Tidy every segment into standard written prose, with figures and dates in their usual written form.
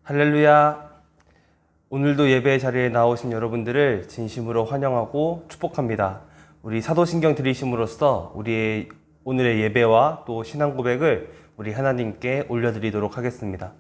할렐루야. 오늘도 예배 자리에 나오신 여러분들을 진심으로 환영하고 축복합니다. 우리 사도신경 들이심으로써 우리의 오늘의 예배와 또 신앙 고백을 우리 하나님께 올려드리도록 하겠습니다.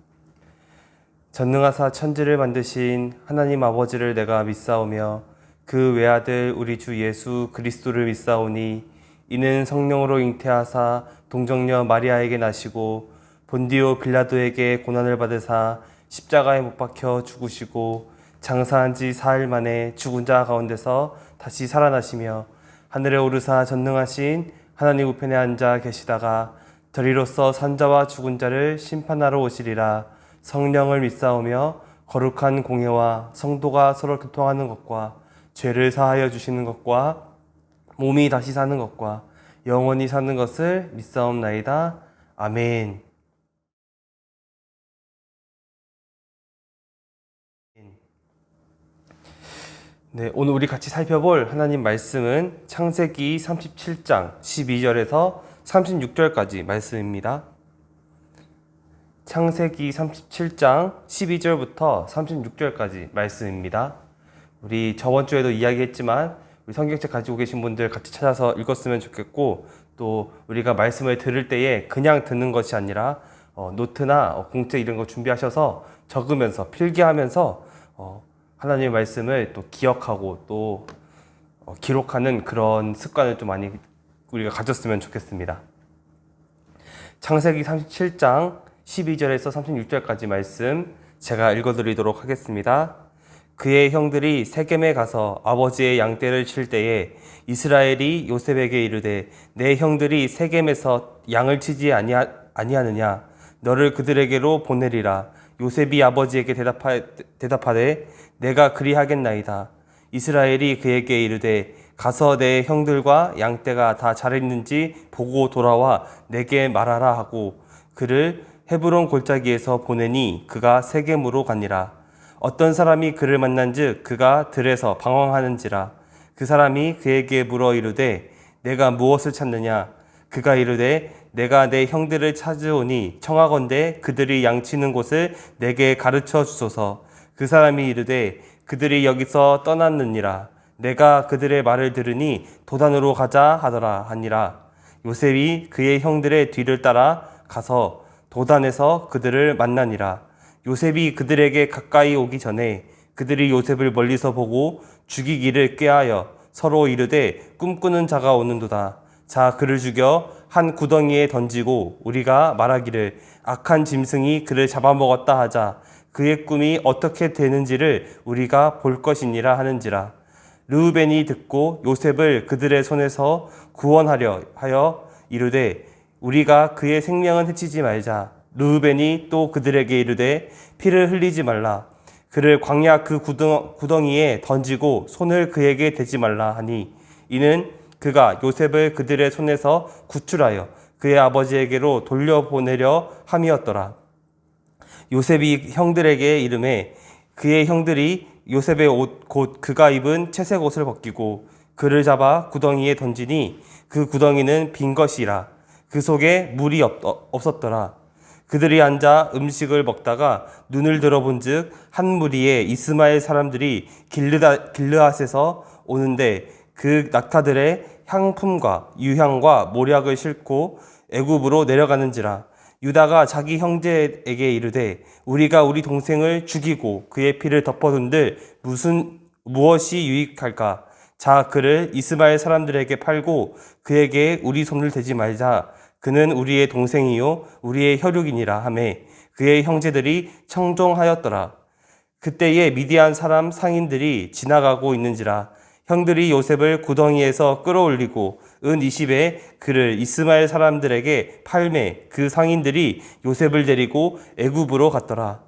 전능하사 천지를 만드신 하나님 아버지를 내가 믿사오며 그 외아들 우리 주 예수 그리스도를 믿사오니 이는 성령으로 잉태하사 동정녀 마리아에게 나시고 본디오 빌라도에게 고난을 받으사 십자가에 못 박혀 죽으시고 장사한 지 4일 만에 죽은 자 가운데서 다시 살아나시며 하늘에 오르사 전능하신 하나님 우편에 앉아 계시다가 저리로서 산자와 죽은 자를 심판하러 오시리라. 성령을 믿사오며 거룩한 공회와 성도가 서로 교통하는 것과 죄를 사하여 주시는 것과 몸이 다시 사는 것과 영원히 사는 것을 믿사옵나이다. 아멘. 네, 오늘 우리 같이 살펴볼 하나님 말씀은 창세기 37장 12절에서 36절까지 말씀입니다. 창세기 37장 12절부터 36절까지 말씀입니다. 우리 저번 주에도 이야기했지만 우리 성경책 가지고 계신 분들 같이 찾아서 읽었으면 좋겠고, 또 우리가 말씀을 들을 때에 그냥 듣는 것이 아니라 노트나 공책 이런 거 준비하셔서 적으면서 필기하면서 하나님의 말씀을 또 기억하고 또 기록하는 그런 습관을 좀 많이 우리가 가졌으면 좋겠습니다. 창세기 37장 12절에서 36절까지 말씀 제가 읽어드리도록 하겠습니다. 그의 형들이 세겜에 가서 아버지의 양떼를 칠 때에 이스라엘이 요셉에게 이르되 내 형들이 세겜에서 양을 치지 아니하느냐? 너를 그들에게로 보내리라. 요셉이 아버지에게 대답하되 내가 그리하겠나이다. 이스라엘이 그에게 이르되 가서 내 형들과 양떼가 다 잘했는지 보고 돌아와 내게 말하라 하고 그를 헤브론 골짜기에서 보내니 그가 세겜으로 가니라. 어떤 사람이 그를 만난즉 그가 들에서 방황하는지라. 그 사람이 그에게 물어 이르되 내가 무엇을 찾느냐? 그가 이르되 내가 내 형들을 찾으오니 청하건대 그들이 양치는 곳을 내게 가르쳐 주소서. 그 사람이 이르되 그들이 여기서 떠났느니라. 내가 그들의 말을 들으니 도단으로 가자 하니라. 요셉이 그의 형들의 뒤를 따라 가서 도단에서 그들을 만나니라. 요셉이 그들에게 가까이 오기 전에 그들이 요셉을 멀리서 보고 죽이기를 꾀하여 서로 이르되 꿈꾸는 자가 오는도다. 자, 그를 죽여 한 구덩이에 던지고 우리가 말하기를 악한 짐승이 그를 잡아먹었다 하자. 그의 꿈이 어떻게 되는지를 우리가 볼 것이니라 하는지라. 르우벤이 듣고 요셉을 그들의 손에서 구원하려 하여 이르되 우리가 그의 생명은 해치지 말자. 르우벤이 또 그들에게 이르되 피를 흘리지 말라. 그를 광야 그 구덩이에 던지고 손을 그에게 대지 말라 하니 이는 그가 요셉을 그들의 손에서 구출하여 그의 아버지에게로 돌려보내려 함이었더라. 요셉이 형들에게 이르매 그의 형들이 요셉의 옷 곧 그가 입은 채색 옷을 벗기고 그를 잡아 구덩이에 던지니 그 구덩이는 빈 것이라. 그 속에 물이 없었더라. 그들이 앉아 음식을 먹다가 눈을 들어본즉 한 무리의 이스마엘 사람들이 길르앗에서 오는데 그 낙타들의 향품과 유향과 모략을 싣고 애굽으로 내려가는지라. 유다가 자기 형제에게 이르되 우리가 우리 동생을 죽이고 그의 피를 덮어둔들 무엇이 유익할까? 자, 그를 이스마엘 사람들에게 팔고 그에게 우리 손을 대지 말자. 그는 우리의 동생이요 우리의 혈육이니라 하매 그의 형제들이 청종하였더라. 그때에 미디안 사람 상인들이 지나가고 있는지라. 형들이 요셉을 구덩이에서 끌어올리고 은 20에 그를 이스마엘 사람들에게 팔매 그 상인들이 요셉을 데리고 애굽으로 갔더라.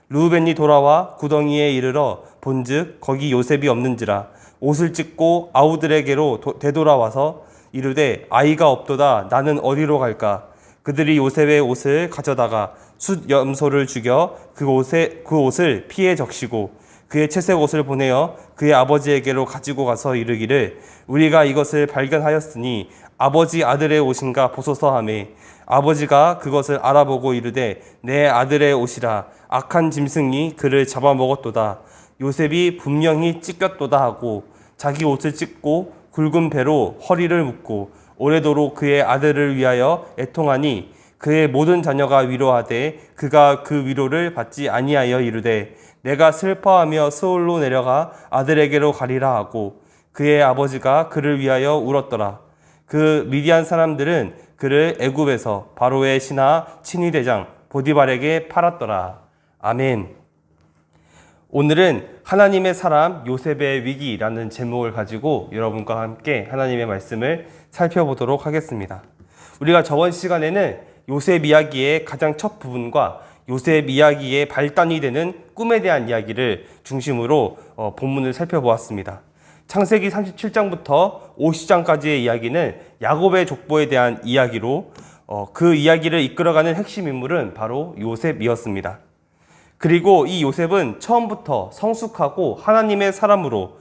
르우벤이 돌아와 구덩이에 이르러 본즉 거기 요셉이 없는지라. 옷을 찢고 아우들에게로 되돌아와서 이르되 아이가 없도다. 나는 어디로 갈까? 그들이 요셉의 옷을 가져다가 숫 염소를 죽여 그 옷을 피에 적시고 그의 채색 옷을 보내어 그의 아버지에게로 가지고 가서 이르기를 우리가 이것을 발견하였으니 아버지 아들의 옷인가 보소서 하매 아버지가 그것을 알아보고 이르되 내 아들의 옷이라 악한 짐승이 그를 잡아먹었도다. 요셉이 분명히 찢겼도다 하고 자기 옷을 찢고 굵은 배로 허리를 묶고 오래도록 그의 아들을 위하여 애통하니 그의 모든 자녀가 위로하되 그가 그 위로를 받지 아니하여 이르되 내가 슬퍼하며 스올로 내려가 아들에게로 가리라 하고 그의 아버지가 그를 위하여 울었더라. 그 미디안 사람들은 그를 애굽에서 바로의 신하 친위대장 보디발에게 팔았더라. 아멘. 오늘은 하나님의 사람 요셉의 위기라는 제목을 가지고 여러분과 함께 하나님의 말씀을 살펴보도록 하겠습니다. 우리가 저번 시간에는 요셉 이야기의 가장 첫 부분과 요셉 이야기의 발단이 되는 꿈에 대한 이야기를 중심으로 본문을 살펴보았습니다. 창세기 37장부터 50장까지의 이야기는 야곱의 족보에 대한 이야기로 그 이야기를 이끌어가는 핵심 인물은 바로 요셉이었습니다. 그리고 이 요셉은 처음부터 성숙하고 하나님의 사람으로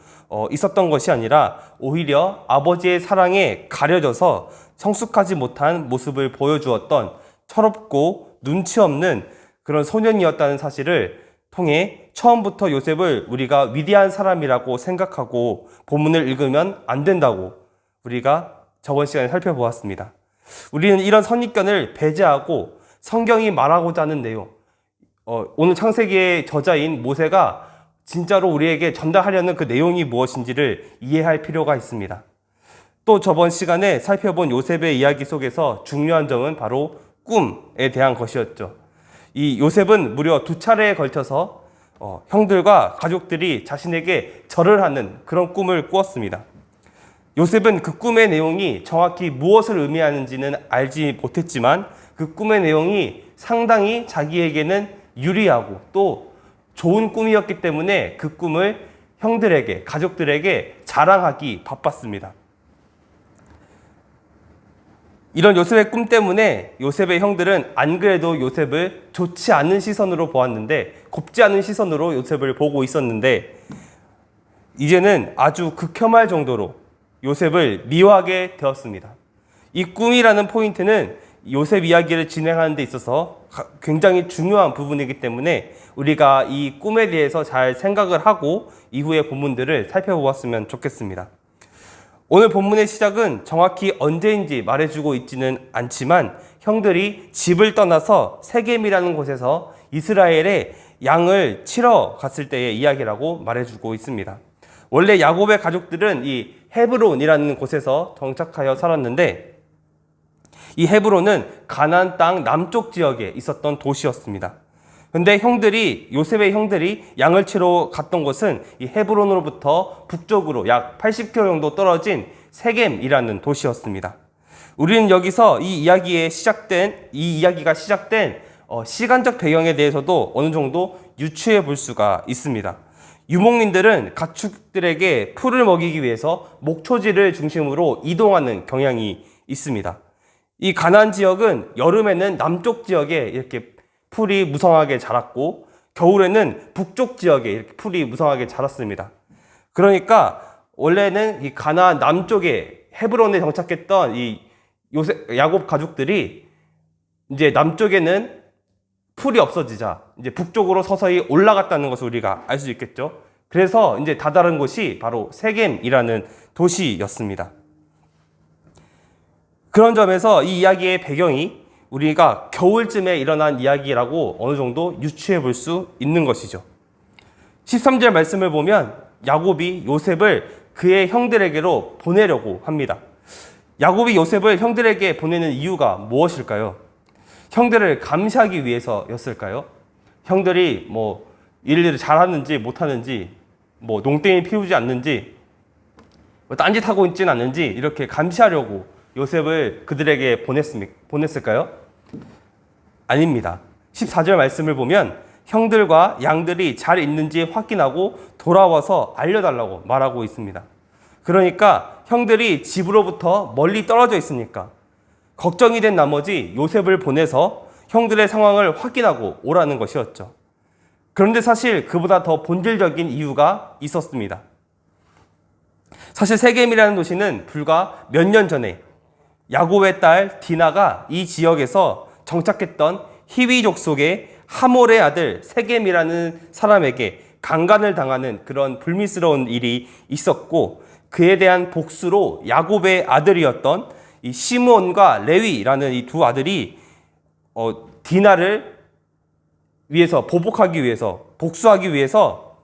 있었던 것이 아니라 오히려 아버지의 사랑에 가려져서 성숙하지 못한 모습을 보여주었던 철없고 눈치 없는 그런 소년이었다는 사실을 통해 처음부터 요셉을 우리가 위대한 사람이라고 생각하고 본문을 읽으면 안 된다고 우리가 저번 시간에 살펴보았습니다. 우리는 이런 선입견을 배제하고 성경이 말하고자 하는 내용, 오늘 창세기의 저자인 모세가 진짜로 우리에게 전달하려는 그 내용이 무엇인지를 이해할 필요가 있습니다. 또 저번 시간에 살펴본 요셉의 이야기 속에서 중요한 점은 바로 꿈에 대한 것이었죠. 이 요셉은 무려 2차례에 걸쳐서 형들과 가족들이 자신에게 절을 하는 그런 꿈을 꾸었습니다. 요셉은 그 꿈의 내용이 정확히 무엇을 의미하는지는 알지 못했지만 그 꿈의 내용이 상당히 자기에게는 유리하고 또 좋은 꿈이었기 때문에 그 꿈을 형들에게, 가족들에게 자랑하기 바빴습니다. 이런 요셉의 꿈 때문에 요셉의 형들은 안 그래도 요셉을 좋지 않은 시선으로 보았는데, 곱지 않은 시선으로 요셉을 보고 있었는데, 이제는 아주 극혐할 정도로 요셉을 미워하게 되었습니다. 이 꿈이라는 포인트는 요셉 이야기를 진행하는 데 있어서 굉장히 중요한 부분이기 때문에 우리가 이 꿈에 대해서 잘 생각을 하고 이후의 본문들을 살펴보았으면 좋겠습니다. 오늘 본문의 시작은 정확히 언제인지 말해주고 있지는 않지만 형들이 집을 떠나서 세겜이라는 곳에서 이스라엘의 양을 치러 갔을 때의 이야기라고 말해주고 있습니다. 원래 야곱의 가족들은 이 헤브론이라는 곳에서 정착하여 살았는데 이 헤브론은 가나안 땅 남쪽 지역에 있었던 도시였습니다. 근데 요셉의 형들이 양을 치러 갔던 곳은 이 헤브론으로부터 북쪽으로 약 80km 정도 떨어진 세겜이라는 도시였습니다. 우리는 여기서 이 이야기가 시작된 시간적 배경에 대해서도 어느 정도 유추해 볼 수가 있습니다. 유목민들은 가축들에게 풀을 먹이기 위해서 목초지를 중심으로 이동하는 경향이 있습니다. 이 가나안 지역은 여름에는 남쪽 지역에 이렇게 풀이 무성하게 자랐고 겨울에는 북쪽 지역에 이렇게 풀이 무성하게 자랐습니다. 그러니까 원래는 이 가나안 남쪽에 헤브론에 정착했던 이 야곱 가족들이 이제 남쪽에는 풀이 없어지자 이제 북쪽으로 서서히 올라갔다는 것을 우리가 알 수 있겠죠. 그래서 이제 다다른 곳이 바로 세겜이라는 도시였습니다. 그런 점에서 이 이야기의 배경이 우리가 겨울쯤에 일어난 이야기라고 어느 정도 유추해 볼 수 있는 것이죠. 13절 말씀을 보면 야곱이 요셉을 그의 형들에게로 보내려고 합니다. 야곱이 요셉을 형들에게 보내는 이유가 무엇일까요? 형들을 감시하기 위해서였을까요? 형들이 일일을 잘하는지 못하는지, 농땡이 피우지 않는지, 딴짓하고 있지는 않는지 이렇게 감시하려고 요셉을 그들에게 보냈을까요? 아닙니다. 14절 말씀을 보면 형들과 양들이 잘 있는지 확인하고 돌아와서 알려달라고 말하고 있습니다. 그러니까 형들이 집으로부터 멀리 떨어져 있으니까 걱정이 된 나머지 요셉을 보내서 형들의 상황을 확인하고 오라는 것이었죠. 그런데 사실 그보다 더 본질적인 이유가 있었습니다. 사실 세겜이라는 도시는 불과 몇 년 전에 야곱의 딸 디나가 이 지역에서 정착했던 히위 족속의 하몰의 아들 세겜이라는 사람에게 강간을 당하는 그런 불미스러운 일이 있었고, 그에 대한 복수로 야곱의 아들이었던 이 시므온과 레위라는 이 두 아들이 디나를 위해서 보복하기 위해서, 복수하기 위해서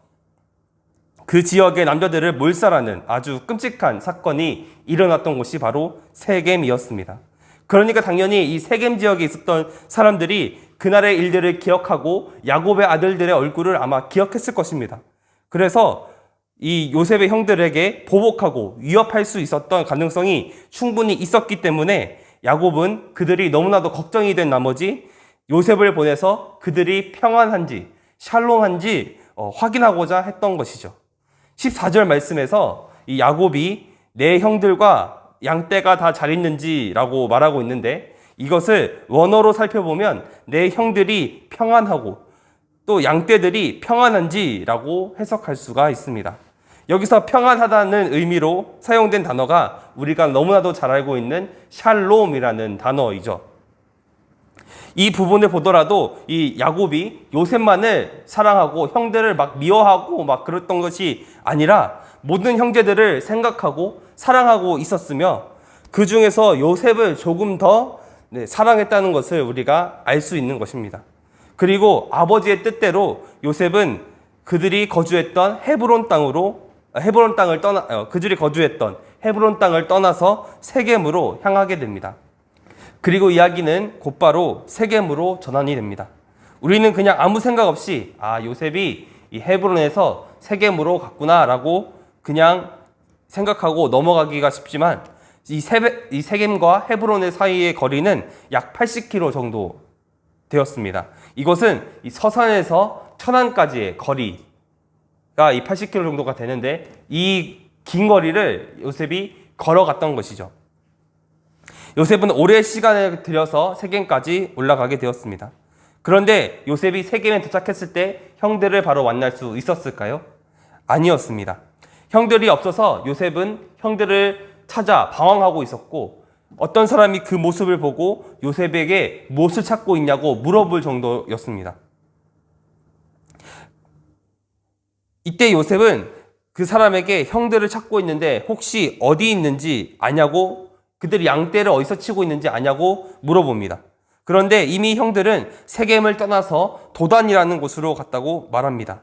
그 지역의 남자들을 몰살하는 아주 끔찍한 사건이 일어났던 곳이 바로 세겜이었습니다. 그러니까 당연히 이 세겜 지역에 있었던 사람들이 그날의 일들을 기억하고 야곱의 아들들의 얼굴을 아마 기억했을 것입니다. 그래서 이 요셉의 형들에게 보복하고 위협할 수 있었던 가능성이 충분히 있었기 때문에 야곱은 그들이 너무나도 걱정이 된 나머지 요셉을 보내서 그들이 평안한지 샬롬한지 확인하고자 했던 것이죠. 14절 말씀에서 이 야곱이 내 형들과 양떼가 다 잘 있는지라고 말하고 있는데, 이것을 원어로 살펴보면 내 형들이 평안하고 또 양떼들이 평안한지라고 해석할 수가 있습니다. 여기서 평안하다는 의미로 사용된 단어가 우리가 너무나도 잘 알고 있는 샬롬이라는 단어이죠. 이 부분을 보더라도 이 야곱이 요셉만을 사랑하고 형들을 막 미워하고 막 그랬던 것이 아니라 모든 형제들을 생각하고 사랑하고 있었으며, 그 중에서 요셉을 조금 더 사랑했다는 것을 우리가 알 수 있는 것입니다. 그리고 아버지의 뜻대로 요셉은 그들이 거주했던 그들이 거주했던 헤브론 땅을 떠나서 세겜으로 향하게 됩니다. 그리고 이야기는 곧바로 세겜으로 전환이 됩니다. 우리는 그냥 아무 생각 없이 요셉이 이 헤브론에서 세겜으로 갔구나라고 그냥 생각하고 넘어가기가 쉽지만, 이 세겜과 헤브론의 사이의 거리는 약 80km 정도 되었습니다. 이것은 이 서산에서 천안까지의 거리가 이 80km 정도가 되는데, 이 긴 거리를 요셉이 걸어갔던 것이죠. 요셉은 오랜 시간을 들여서 세겜까지 올라가게 되었습니다. 그런데 요셉이 세겜에 도착했을 때 형들을 바로 만날 수 있었을까요? 아니었습니다. 형들이 없어서 요셉은 형들을 찾아 방황하고 있었고, 어떤 사람이 그 모습을 보고 요셉에게 무엇을 찾고 있냐고 물어볼 정도였습니다. 이때 요셉은 그 사람에게 형들을 찾고 있는데 혹시 어디 있는지 아냐고, 그들이 양떼를 어디서 치고 있는지 아냐고 물어봅니다. 그런데 이미 형들은 세겜을 떠나서 도단이라는 곳으로 갔다고 말합니다.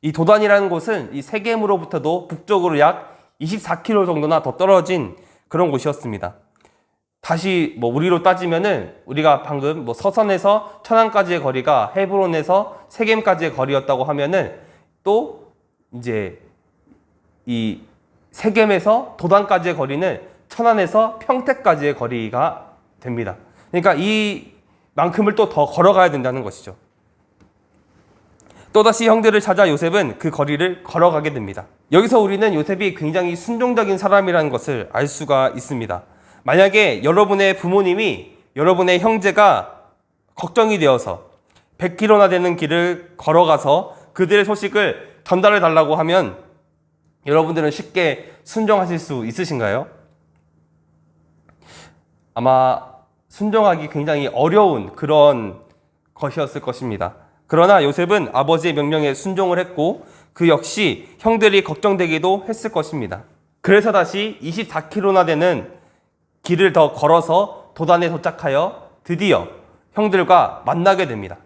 이 도단이라는 곳은 이 세겜으로부터도 북쪽으로 약 24km 정도나 더 떨어진 그런 곳이었습니다. 다시 우리로 따지면은 우리가 방금 서산에서 천안까지의 거리가 헤브론에서 세겜까지의 거리였다고 하면은, 또 이제 이 세겜에서 도단까지의 거리는 천안에서 평택까지의 거리가 됩니다. 그러니까 이만큼을 또 더 걸어가야 된다는 것이죠. 또다시 형들을 찾아 요셉은 그 거리를 걸어가게 됩니다. 여기서 우리는 요셉이 굉장히 순종적인 사람이라는 것을 알 수가 있습니다. 만약에 여러분의 부모님이 여러분의 형제가 걱정이 되어서 100km나 되는 길을 걸어가서 그들의 소식을 전달해 달라고 하면 여러분들은 쉽게 순종하실 수 있으신가요? 아마 순종하기 굉장히 어려운 그런 것이었을 것입니다. 그러나 요셉은 아버지의 명령에 순종을 했고, 그 역시 형들이 걱정되기도 했을 것입니다. 그래서 다시 24km나 되는 길을 더 걸어서 도단에 도착하여 드디어 형들과 만나게 됩니다.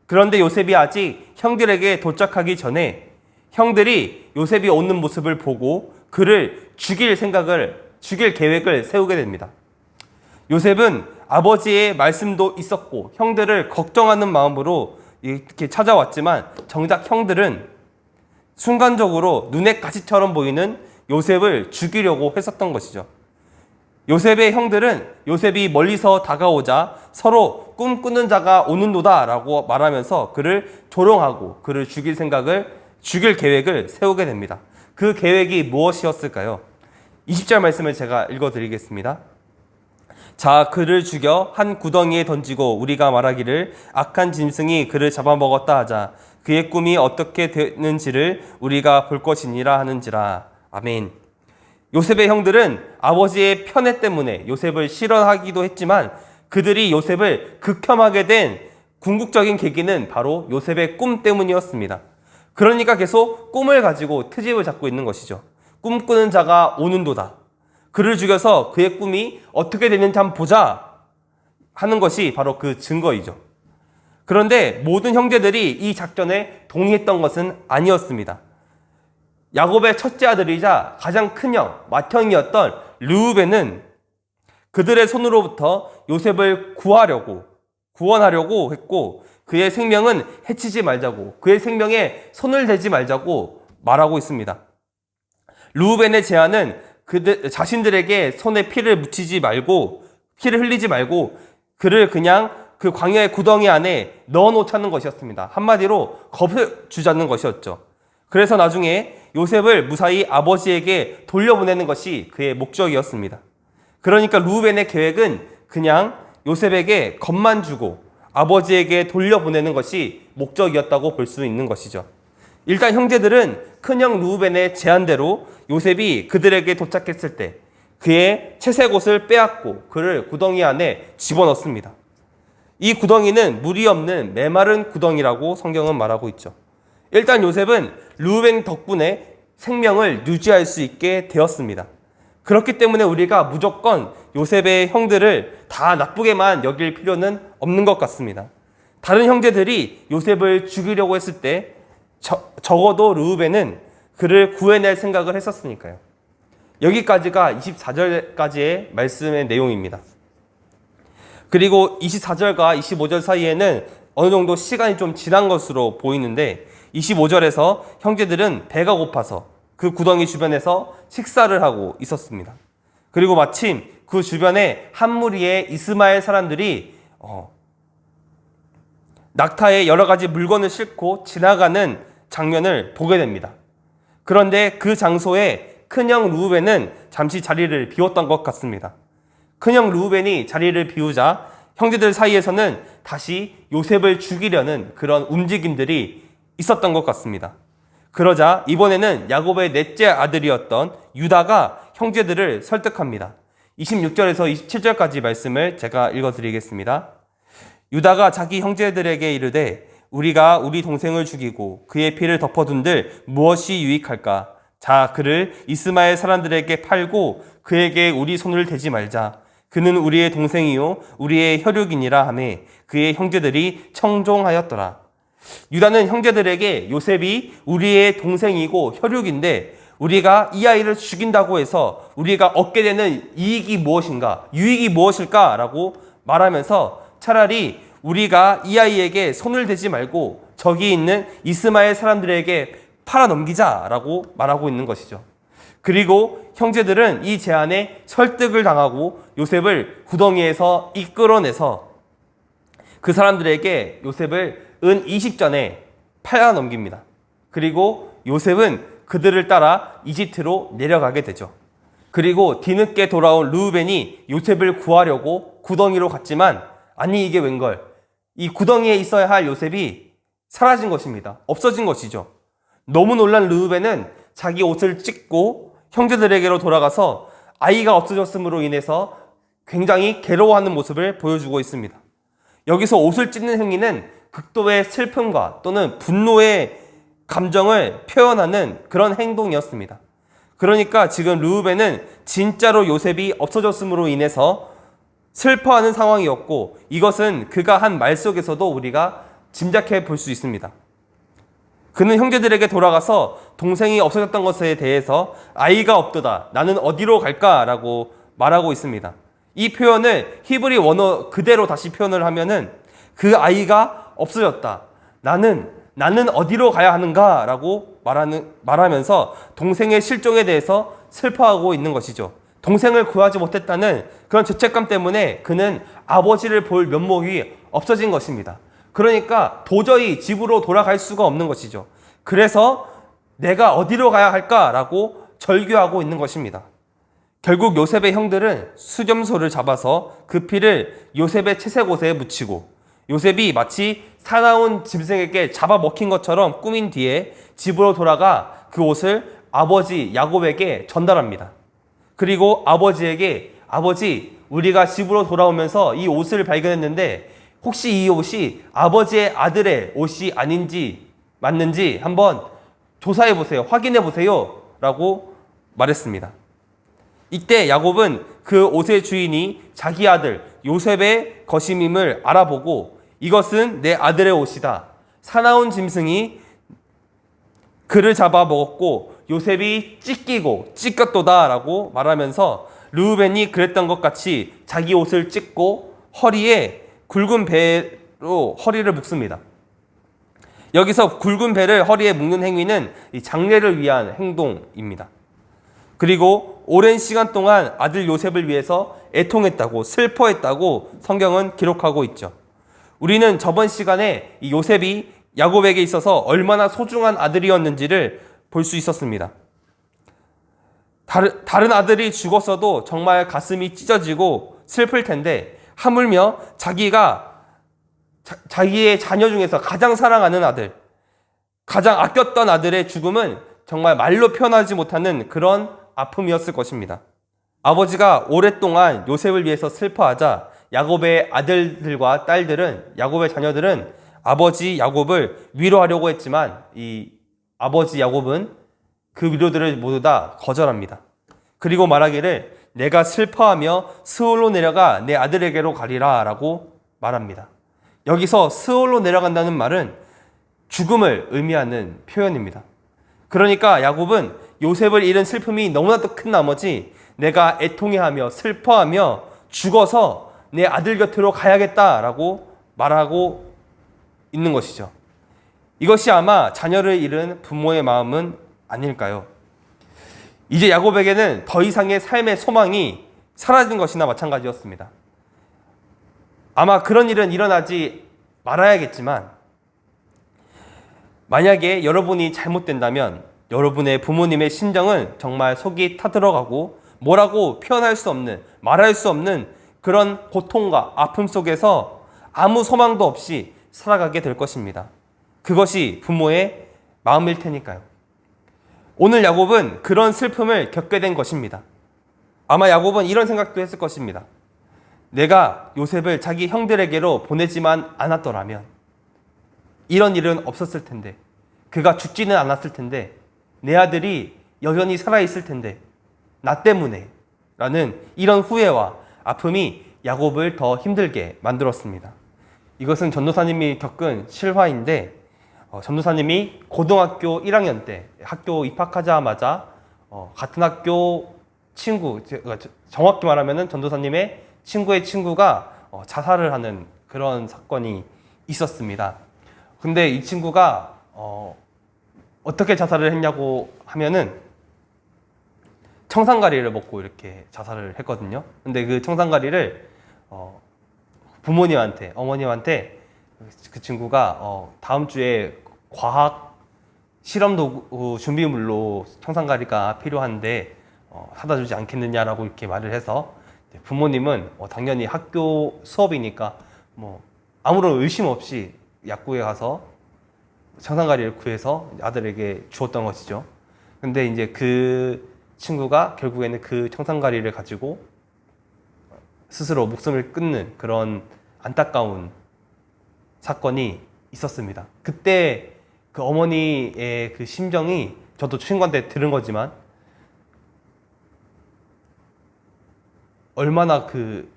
그런데 요셉이 아직 형들에게 도착하기 전에 형들이 요셉이 오는 모습을 보고 그를 죽일 계획을 세우게 됩니다. 요셉은 아버지의 말씀도 있었고 형들을 걱정하는 마음으로 이렇게 찾아왔지만, 정작 형들은 순간적으로 눈의 가시처럼 보이는 요셉을 죽이려고 했었던 것이죠. 요셉의 형들은 요셉이 멀리서 다가오자 서로 꿈꾸는 자가 오는도다 라고 말하면서 그를 조롱하고 그를 죽일 계획을 세우게 됩니다. 그 계획이 무엇이었을까요? 20절 말씀을 제가 읽어드리겠습니다. 자, 그를 죽여 한 구덩이에 던지고 우리가 말하기를 악한 짐승이 그를 잡아먹었다 하자. 그의 꿈이 어떻게 되는지를 우리가 볼 것이니라 하는지라. 아멘. 요셉의 형들은 아버지의 편애 때문에 요셉을 싫어하기도 했지만 그들이 요셉을 극혐하게 된 궁극적인 계기는 바로 요셉의 꿈 때문이었습니다. 그러니까 계속 꿈을 가지고 트집을 잡고 있는 것이죠. 꿈꾸는 자가 오는도다. 그를 죽여서 그의 꿈이 어떻게 되는지 한번 보자 하는 것이 바로 그 증거이죠. 그런데 모든 형제들이 이 작전에 동의했던 것은 아니었습니다. 야곱의 첫째 아들이자 가장 큰 형, 맏형이었던 르우벤은 그들의 손으로부터 요셉을 구원하려고 했고 그의 생명은 해치지 말자고, 그의 생명에 손을 대지 말자고 말하고 있습니다. 르우벤의 제안은 그들 자신들에게 손에 피를 흘리지 말고 그를 그냥 그 광야의 구덩이 안에 넣어놓자는 것이었습니다. 한마디로 겁을 주자는 것이었죠. 그래서 나중에 요셉을 무사히 아버지에게 돌려보내는 것이 그의 목적이었습니다. 그러니까 르우벤의 계획은 그냥 요셉에게 겁만 주고 아버지에게 돌려보내는 것이 목적이었다고 볼 수 있는 것이죠. 일단 형제들은 큰형 르우벤의 제안대로 요셉이 그들에게 도착했을 때 그의 채색 옷을 빼앗고 그를 구덩이 안에 집어넣습니다. 이 구덩이는 물이 없는 메마른 구덩이라고 성경은 말하고 있죠. 일단 요셉은 르우벤 덕분에 생명을 유지할 수 있게 되었습니다. 그렇기 때문에 우리가 무조건 요셉의 형들을 다 나쁘게만 여길 필요는 없는 것 같습니다. 다른 형제들이 요셉을 죽이려고 했을 때 적어도 르우벤은 그를 구해낼 생각을 했었으니까요. 여기까지가 24절까지의 말씀의 내용입니다. 그리고 24절과 25절 사이에는 어느 정도 시간이 좀 지난 것으로 보이는데 25절에서 형제들은 배가 고파서 그 구덩이 주변에서 식사를 하고 있었습니다. 그리고 마침 그 주변에 한 무리의 이스마엘 사람들이 낙타에 여러 가지 물건을 싣고 지나가는 장면을 보게 됩니다. 그런데 그 장소에 큰형 르우벤은 잠시 자리를 비웠던 것 같습니다. 큰형 르우벤이 자리를 비우자 형제들 사이에서는 다시 요셉을 죽이려는 그런 움직임들이 있었던 것 같습니다. 그러자 이번에는 야곱의 넷째 아들이었던 유다가 형제들을 설득합니다. 26절에서 27절까지 말씀을 제가 읽어드리겠습니다. 유다가 자기 형제들에게 이르되 우리가 우리 동생을 죽이고 그의 피를 덮어둔들 무엇이 유익할까? 자, 그를 이스마엘 사람들에게 팔고 그에게 우리 손을 대지 말자. 그는 우리의 동생이요 우리의 혈육이니라 하매 그의 형제들이 청종하였더라. 유다는 형제들에게 요셉이 우리의 동생이고 혈육인데 우리가 이 아이를 죽인다고 해서 우리가 얻게 되는 이익이 무엇인가, 유익이 무엇일까? 라고 말하면서 차라리 우리가 이 아이에게 손을 대지 말고 저기 있는 이스마엘 사람들에게 팔아넘기자라고 말하고 있는 것이죠. 그리고 형제들은 이 제안에 설득을 당하고 요셉을 구덩이에서 이끌어내서 그 사람들에게 요셉을 은 20전에 팔아넘깁니다. 그리고 요셉은 그들을 따라 이집트로 내려가게 되죠. 그리고 뒤늦게 돌아온 르우벤이 요셉을 구하려고 구덩이로 갔지만 아니 이게 웬걸, 이 구덩이에 있어야 할 요셉이 사라진 것입니다. 없어진 것이죠. 너무 놀란 르우벤은 자기 옷을 찢고 형제들에게로 돌아가서 아이가 없어졌음으로 인해서 굉장히 괴로워하는 모습을 보여주고 있습니다. 여기서 옷을 찢는 행위는 극도의 슬픔과 또는 분노의 감정을 표현하는 그런 행동이었습니다. 그러니까 지금 르우벤은 진짜로 요셉이 없어졌음으로 인해서 슬퍼하는 상황이었고 이것은 그가 한 말 속에서도 우리가 짐작해 볼 수 있습니다. 그는 형제들에게 돌아가서 동생이 없어졌던 것에 대해서 아이가 없도다, 나는 어디로 갈까? 라고 말하고 있습니다. 이 표현을 히브리 원어 그대로 다시 표현을 하면은 그 아이가 없어졌다, 나는 어디로 가야 하는가? 라고 말하면서 동생의 실종에 대해서 슬퍼하고 있는 것이죠. 동생을 구하지 못했다는 그런 죄책감 때문에 그는 아버지를 볼 면목이 없어진 것입니다. 그러니까 도저히 집으로 돌아갈 수가 없는 것이죠. 그래서 내가 어디로 가야 할까라고 절규하고 있는 것입니다. 결국 요셉의 형들은 수점소를 잡아서 그 피를 요셉의 채색 옷에 묻히고 요셉이 마치 사나운 짐승에게 잡아먹힌 것처럼 꾸민 뒤에 집으로 돌아가 그 옷을 아버지 야곱에게 전달합니다. 그리고 아버지에게 아버지, 우리가 집으로 돌아오면서 이 옷을 발견했는데 혹시 이 옷이 아버지의 아들의 옷이 아닌지 맞는지 한번 조사해 보세요. 확인해 보세요. 라고 말했습니다. 이때 야곱은 그 옷의 주인이 자기 아들 요셉의 것임임을 알아보고 이것은 내 아들의 옷이다. 사나운 짐승이 그를 잡아 먹었고 요셉이 찢겼도다 라고 말하면서 르우벤이 그랬던 것 같이 자기 옷을 찢고 허리에 굵은 배로 허리를 묶습니다. 여기서 굵은 배를 허리에 묶는 행위는 이 장례를 위한 행동입니다. 그리고 오랜 시간 동안 아들 요셉을 위해서 애통했다고 슬퍼했다고 성경은 기록하고 있죠. 우리는 저번 시간에 이 요셉이 야곱에게 있어서 얼마나 소중한 아들이었는지를 볼 수 있었습니다. 다른 아들이 죽었어도 정말 가슴이 찢어지고 슬플 텐데 하물며 자기의 자녀 중에서 가장 사랑하는 아들, 가장 아꼈던 아들의 죽음은 정말 말로 표현하지 못하는 그런 아픔이었을 것입니다. 아버지가 오랫동안 요셉을 위해서 슬퍼하자 야곱의 아들들과 딸들은, 야곱의 자녀들은 아버지 야곱을 위로하려고 했지만 이 아버지 야곱은 그 위로들을 모두 다 거절합니다. 그리고 말하기를 내가 슬퍼하며 스올로 내려가 내 아들에게로 가리라 라고 말합니다. 여기서 스올로 내려간다는 말은 죽음을 의미하는 표현입니다. 그러니까 야곱은 요셉을 잃은 슬픔이 너무나도 큰 나머지 내가 애통해하며 슬퍼하며 죽어서 내 아들 곁으로 가야겠다라고 말하고 있는 것이죠. 이것이 아마 자녀를 잃은 부모의 마음은 아닐까요? 이제 야곱에게는 더 이상의 삶의 소망이 사라진 것이나 마찬가지였습니다. 아마 그런 일은 일어나지 말아야겠지만 만약에 여러분이 잘못된다면 여러분의 부모님의 심정은 정말 속이 타들어가고 뭐라고 표현할 수 없는, 말할 수 없는 그런 고통과 아픔 속에서 아무 소망도 없이 살아가게 될 것입니다. 그것이 부모의 마음일 테니까요. 오늘 야곱은 그런 슬픔을 겪게 된 것입니다. 아마 야곱은 이런 생각도 했을 것입니다. 내가 요셉을 자기 형들에게로 보내지만 않았더라면 이런 일은 없었을 텐데, 그가 죽지는 않았을 텐데, 내 아들이 여전히 살아있을 텐데, 나 때문에 라는 이런 후회와 아픔이 야곱을 더 힘들게 만들었습니다. 이것은 전도사님이 겪은 실화인데, 전도사님이 고등학교 1학년 때 학교 입학하자마자 같은 학교 친구, 정확히 말하면 전도사님의 친구의 친구가 자살을 하는 그런 사건이 있었습니다. 근데 이 친구가 어떻게 자살을 했냐고 하면은 청산가리를 먹고 이렇게 자살을 했거든요. 근데 그 청산가리를 부모님한테, 어머님한테 그 친구가 다음 주에 과학 실험 도구 준비물로 청산가리가 필요한데 사다 주지 않겠느냐라고 이렇게 말을 해서 부모님은 당연히 학교 수업이니까 뭐 아무런 의심 없이 약국에 가서 청산가리를 구해서 아들에게 주었던 것이죠. 근데 이제 그 친구가 결국에는 그 청산가리를 가지고 스스로 목숨을 끊는 그런 안타까운 사건이 있었습니다. 그때 그 어머니의 그 심정이 저도 친구한테 들은 거지만 얼마나 그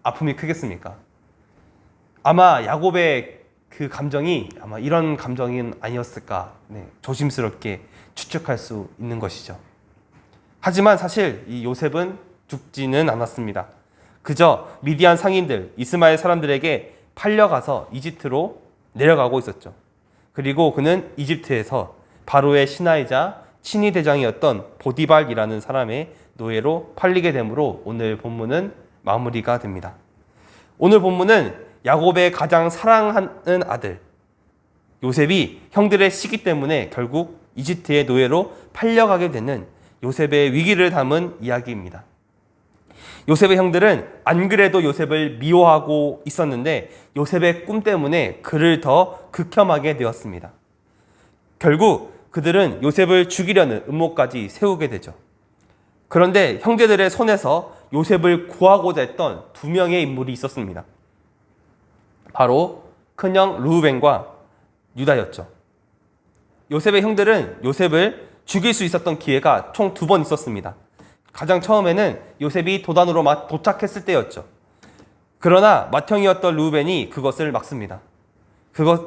아픔이 크겠습니까? 아마 야곱의 그 감정이 아마 이런 감정은 아니었을까, 조심스럽게 추측할 수 있는 것이죠. 하지만 사실 이 요셉은 죽지는 않았습니다. 그저 미디안 상인들, 이스마엘 사람들에게 팔려가서 이집트로 내려가고 있었죠. 그리고 그는 이집트에서 바로의 신하이자 친위 대장이었던 보디발이라는 사람의 노예로 팔리게 되므로 오늘 본문은 마무리가 됩니다. 오늘 본문은 야곱의 가장 사랑하는 아들 요셉이 형들의 시기 때문에 결국 이집트의 노예로 팔려가게 되는 요셉의 위기를 담은 이야기입니다. 요셉의 형들은 안 그래도 요셉을 미워하고 있었는데 요셉의 꿈 때문에 그를 더 극혐하게 되었습니다. 결국 그들은 요셉을 죽이려는 음모까지 세우게 되죠. 그런데 형제들의 손에서 요셉을 구하고자 했던 두 명의 인물이 있었습니다. 바로 큰형 르우벤과 유다였죠. 요셉의 형들은 요셉을 죽일 수 있었던 기회가 총 2번 있었습니다. 가장 처음에는 요셉이 도단으로 도착했을 때였죠. 그러나 맏형이었던 르우벤이 그것을 막습니다.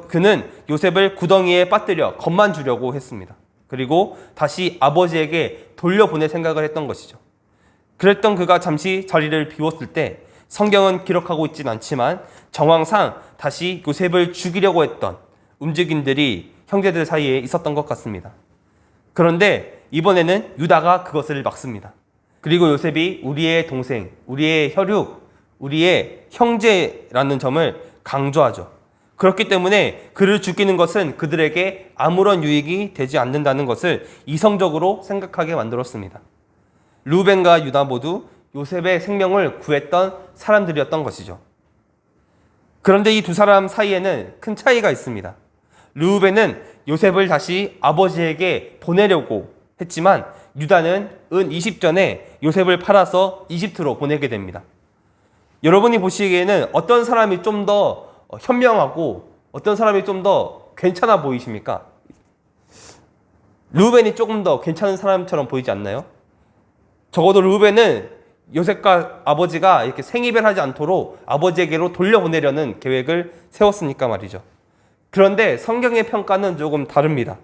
그는 요셉을 구덩이에 빠뜨려 겁만 주려고 했습니다. 그리고 다시 아버지에게 돌려보낼 생각을 했던 것이죠. 그랬던 그가 잠시 자리를 비웠을 때 성경은 기록하고 있진 않지만 정황상 다시 요셉을 죽이려고 했던 움직임들이 형제들 사이에 있었던 것 같습니다. 그런데 이번에는 유다가 그것을 막습니다. 그리고 요셉이 우리의 동생, 우리의 혈육, 우리의 형제라는 점을 강조하죠. 그렇기 때문에 그를 죽이는 것은 그들에게 아무런 유익이 되지 않는다는 것을 이성적으로 생각하게 만들었습니다. 르우벤과 유다 모두 요셉의 생명을 구했던 사람들이었던 것이죠. 그런데 이 두 사람 사이에는 큰 차이가 있습니다. 르우벤은 요셉을 다시 아버지에게 보내려고 했지만 유다는 은 20전에 요셉을 팔아서 이집트로 보내게 됩니다. 여러분이 보시기에는 어떤 사람이 좀 더 현명하고 어떤 사람이 좀 더 괜찮아 보이십니까? 르우벤이 조금 더 괜찮은 사람처럼 보이지 않나요? 적어도 르우벤은 요셉과 아버지가 이렇게 생이별하지 않도록 아버지에게로 돌려보내려는 계획을 세웠으니까 말이죠. 그런데 성경의 평가는 조금 다릅니다.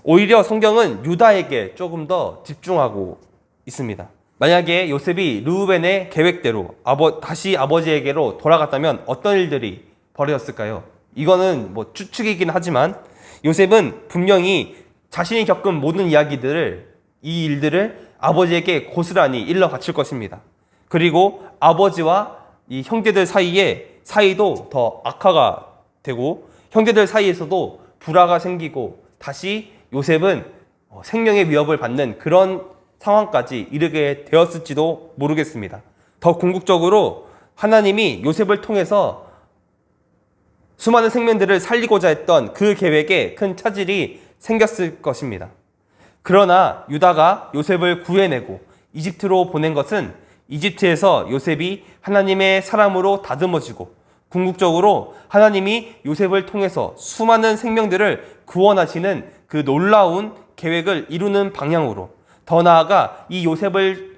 오히려 성경은 유다에게 조금 더 집중하고 있습니다. 만약에 요셉이 르우벤의 계획대로 다시 아버지에게로 돌아갔다면 어떤 일들이 벌어졌을까요? 이거는 추측이긴 하지만 요셉은 분명히 자신이 겪은 모든 이 일들을 아버지에게 고스란히 일러 바칠 것입니다. 그리고 아버지와 이 형제들 사이의 사이도 더 악화가 되고 형제들 사이에서도 불화가 생기고 다시 요셉은 생명의 위협을 받는 그런 상황까지 이르게 되었을지도 모르겠습니다. 더 궁극적으로 하나님이 요셉을 통해서 수많은 생명들을 살리고자 했던 그 계획에 큰 차질이 생겼을 것입니다. 그러나 유다가 요셉을 구해내고 이집트로 보낸 것은 이집트에서 요셉이 하나님의 사람으로 다듬어지고 궁극적으로 하나님이 요셉을 통해서 수많은 생명들을 구원하시는 그 놀라운 계획을 이루는 방향으로, 더 나아가 이 요셉을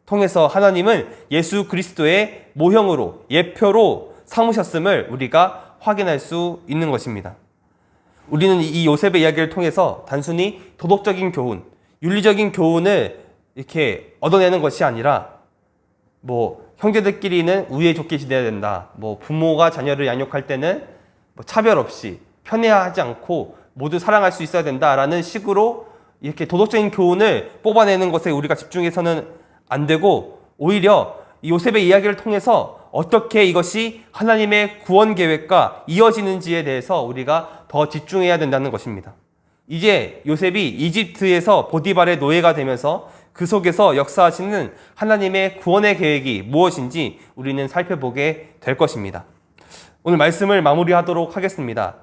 통해서 하나님은 예수 그리스도의 모형으로 예표로 삼으셨음을 우리가 확인할 수 있는 것입니다. 우리는 이 요셉의 이야기를 통해서 단순히 도덕적인 교훈, 윤리적인 교훈을 이렇게 얻어내는 것이 아니라 형제들끼리는 우애 좋게 지내야 된다. 부모가 자녀를 양육할 때는 차별 없이 편애하지 않고 모두 사랑할 수 있어야 된다라는 식으로 이렇게 도덕적인 교훈을 뽑아내는 것에 우리가 집중해서는 안 되고 오히려 이 요셉의 이야기를 통해서 어떻게 이것이 하나님의 구원 계획과 이어지는지에 대해서 우리가 더 집중해야 된다는 것입니다. 이제 요셉이 이집트에서 보디발의 노예가 되면서 그 속에서 역사하시는 하나님의 구원의 계획이 무엇인지 우리는 살펴보게 될 것입니다. 오늘 말씀을 마무리하도록 하겠습니다.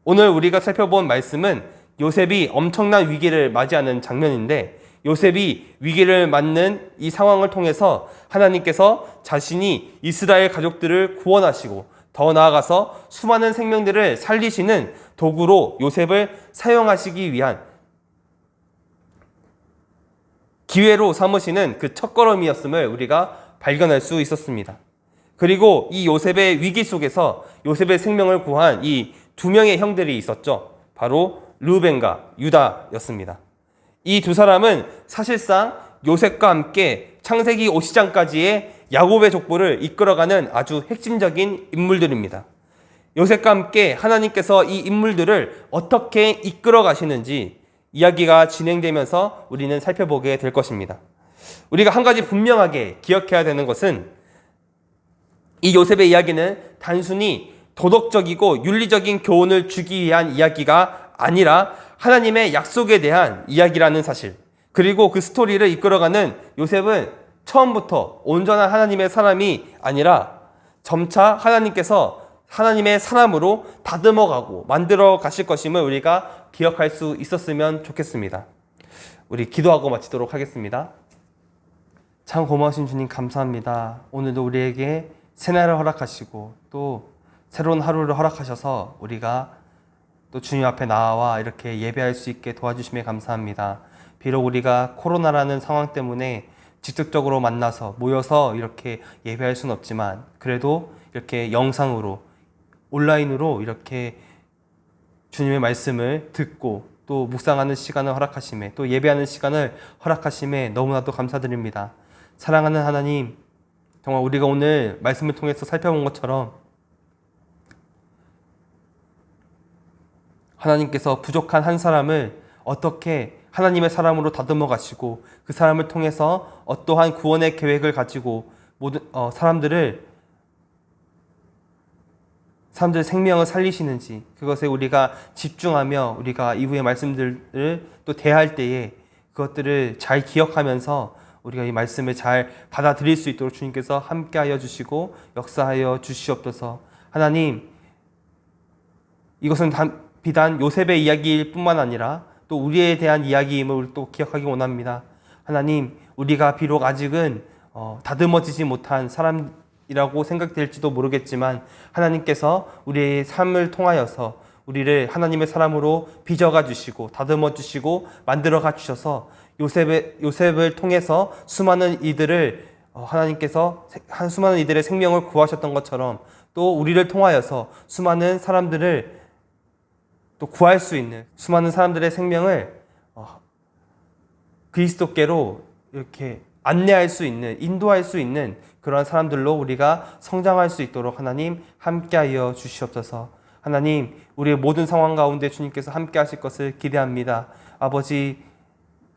오늘 우리가 살펴본 말씀은 요셉이 엄청난 위기를 맞이하는 장면인데 요셉이 위기를 맞는 이 상황을 통해서 하나님께서 자신이 이스라엘 가족들을 구원하시고 더 나아가서 수많은 생명들을 살리시는 도구로 요셉을 사용하시기 위한 기회로 삼으시는 그 첫걸음이었음을 우리가 발견할 수 있었습니다. 그리고 이 요셉의 위기 속에서 요셉의 생명을 구한 이 두 명의 형들이 있었죠. 바로 르우벤과 유다였습니다. 이 두 사람은 사실상 요셉과 함께 창세기 5장까지의 야곱의 족보를 이끌어가는 아주 핵심적인 인물들입니다. 요셉과 함께 하나님께서 이 인물들을 어떻게 이끌어 가시는지 이야기가 진행되면서 우리는 살펴보게 될 것입니다. 우리가 한 가지 분명하게 기억해야 되는 것은 이 요셉의 이야기는 단순히 도덕적이고 윤리적인 교훈을 주기 위한 이야기가 아니라 하나님의 약속에 대한 이야기라는 사실, 그리고 그 스토리를 이끌어가는 요셉은 처음부터 온전한 하나님의 사람이 아니라 점차 하나님께서 하나님의 사람으로 다듬어가고 만들어 가실 것임을 우리가 기억할 수 있었으면 좋겠습니다. 우리 기도하고 마치도록 하겠습니다. 참 고마우신 주님 감사합니다. 오늘도 우리에게 새날을 허락하시고 또 새로운 하루를 허락하셔서 우리가 또 주님 앞에 나와 이렇게 예배할 수 있게 도와주심에 감사합니다. 비록 우리가 코로나라는 상황 때문에 직접적으로 만나서 모여서 이렇게 예배할 수는 없지만 그래도 이렇게 영상으로 온라인으로 이렇게 주님의 말씀을 듣고 또 묵상하는 시간을 허락하심에 또 예배하는 시간을 허락하심에 너무나도 감사드립니다. 사랑하는 하나님, 정말 우리가 오늘 말씀을 통해서 살펴본 것처럼 하나님께서 부족한 한 사람을 어떻게 하나님의 사람으로 다듬어 가시고 그 사람을 통해서 어떠한 구원의 계획을 가지고 모든 사람들의 생명을 살리시는지 그것에 우리가 집중하며 우리가 이후의 말씀들을 또 대할 때에 그것들을 잘 기억하면서 우리가 이 말씀을 잘 받아들일 수 있도록 주님께서 함께하여 주시고 역사하여 주시옵소서. 하나님, 이것은 비단 요셉의 이야기일 뿐만 아니라 또 우리에 대한 이야기임을 또 기억하기 원합니다. 하나님, 우리가 비록 아직은 다듬어지지 못한 사람이라고 생각될지도 모르겠지만 하나님께서 우리의 삶을 통하여서 우리를 하나님의 사람으로 빚어가 주시고 다듬어 주시고 만들어가 주셔서 요셉을 통해서 수많은 이들을 하나님께서 수많은 이들의 생명을 구하셨던 것처럼 또 우리를 통하여서 수많은 사람들을 또 구할 수 있는 수많은 사람들의 생명을 그리스도께로 이렇게 안내할 수 있는 인도할 수 있는 그런 사람들로 우리가 성장할 수 있도록 하나님 함께하여 주시옵소서. 하나님, 우리의 모든 상황 가운데 주님께서 함께 하실 것을 기대합니다. 아버지,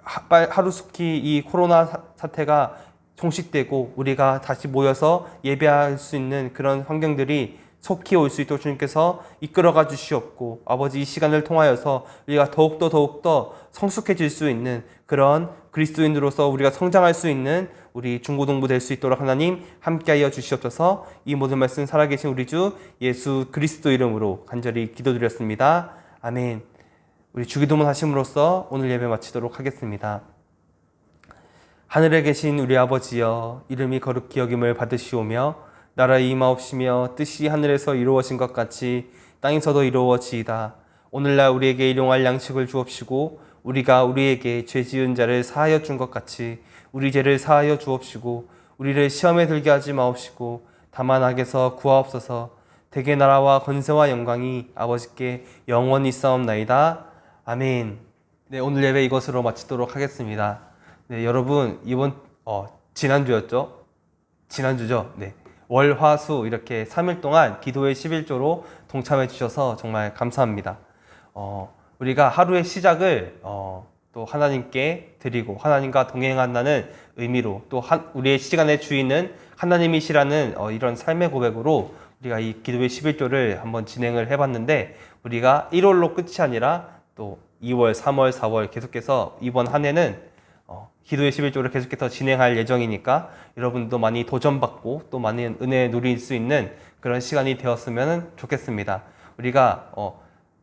하루속히 이 코로나 사태가 종식되고 우리가 다시 모여서 예배할 수 있는 그런 환경들이 속히 올 수 있도록 주님께서 이끌어가 주시옵고 아버지 이 시간을 통하여서 우리가 더욱더 성숙해질 수 있는 그런 그리스도인으로서 우리가 성장할 수 있는 우리 중고등부 될 수 있도록 하나님 함께하여 주시옵소서. 이 모든 말씀 살아계신 우리 주 예수 그리스도 이름으로 간절히 기도드렸습니다. 아멘. 우리 주기도문 하심으로써 오늘 예배 마치도록 하겠습니다. 하늘에 계신 우리 아버지여, 이름이 거룩히 여김을 받으시오며 나라의 임하옵시며 뜻이 하늘에서 이루어진 것 같이 땅에서도 이루어지이다. 오늘날 우리에게 일용할 양식을 주옵시고 우리가 우리에게 죄 지은 자를 사하여 준 것 같이 우리 죄를 사하여 주옵시고 우리를 시험에 들게 하지 마옵시고 다만 악에서 구하옵소서. 대개 나라와 건세와 영광이 아버지께 영원히 있사옵나이다. 아멘. 네, 오늘 예배 이것으로 마치도록 하겠습니다. 네, 여러분 이번 지난주였죠? 지난주죠? 네. 월, 화, 수 이렇게 3일 동안 기도의 11조로 동참해 주셔서 정말 감사합니다. 우리가 하루의 시작을 또 하나님께 드리고 하나님과 동행한다는 의미로 또 우리의 시간의 주인은 하나님이시라는 이런 삶의 고백으로 우리가 이 기도의 11조를 한번 진행을 해봤는데 우리가 1월로 끝이 아니라 또 2월, 3월, 4월 계속해서 이번 한 해는 기도의 11조를 계속해서 진행할 예정이니까 여러분도 많이 도전받고 또 많은 은혜 누릴 수 있는 그런 시간이 되었으면 좋겠습니다. 우리가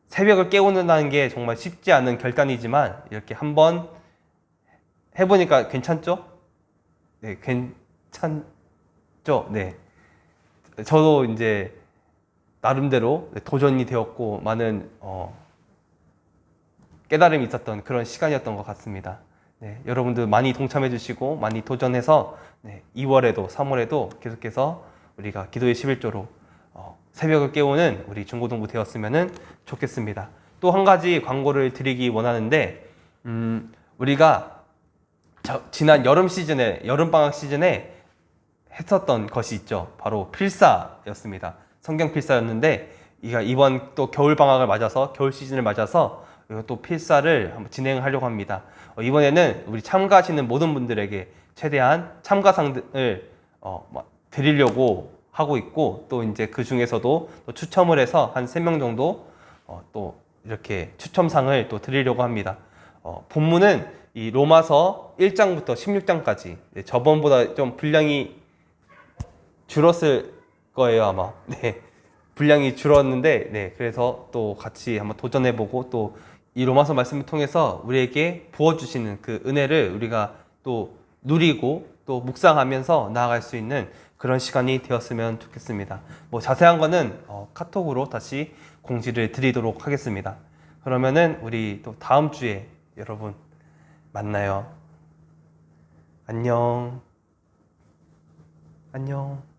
새벽을 깨우는다는 게 정말 쉽지 않은 결단이지만 이렇게 한번 해보니까 괜찮죠? 네, 괜찮죠? 네. 저도 이제 나름대로 도전이 되었고 많은 깨달음이 있었던 그런 시간이었던 것 같습니다. 네, 여러분들 많이 동참해 주시고 많이 도전해서 2월에도 3월에도 계속해서 우리가 기도의 11조로 새벽을 깨우는 우리 중고등부 되었으면 좋겠습니다. 또 한 가지 광고를 드리기 원하는데 우리가 지난 여름방학 시즌에 했었던 것이 있죠. 바로 필사였습니다. 성경 필사였는데 이번 또 겨울방학을 맞아서 겨울 시즌을 맞아서 또 필사를 한번 진행하려고 합니다. 이번에는 우리 참가하시는 모든 분들에게 최대한 참가상을 드리려고 하고 있고 또 이제 그 중에서도 또 추첨을 해서 한 3명 정도 또 이렇게 추첨상을 또 드리려고 합니다. 본문은 이 로마서 1장부터 16장까지 저번보다 좀 분량이 줄었을 거예요 아마. 네, 분량이 줄었는데 네, 그래서 또 같이 한번 도전해보고 또 이 로마서 말씀을 통해서 우리에게 부어주시는 그 은혜를 우리가 또 누리고 또 묵상하면서 나아갈 수 있는 그런 시간이 되었으면 좋겠습니다. 뭐 자세한 거는 카톡으로 다시 공지를 드리도록 하겠습니다. 그러면은 우리 또 다음 주에 여러분 만나요. 안녕. 안녕.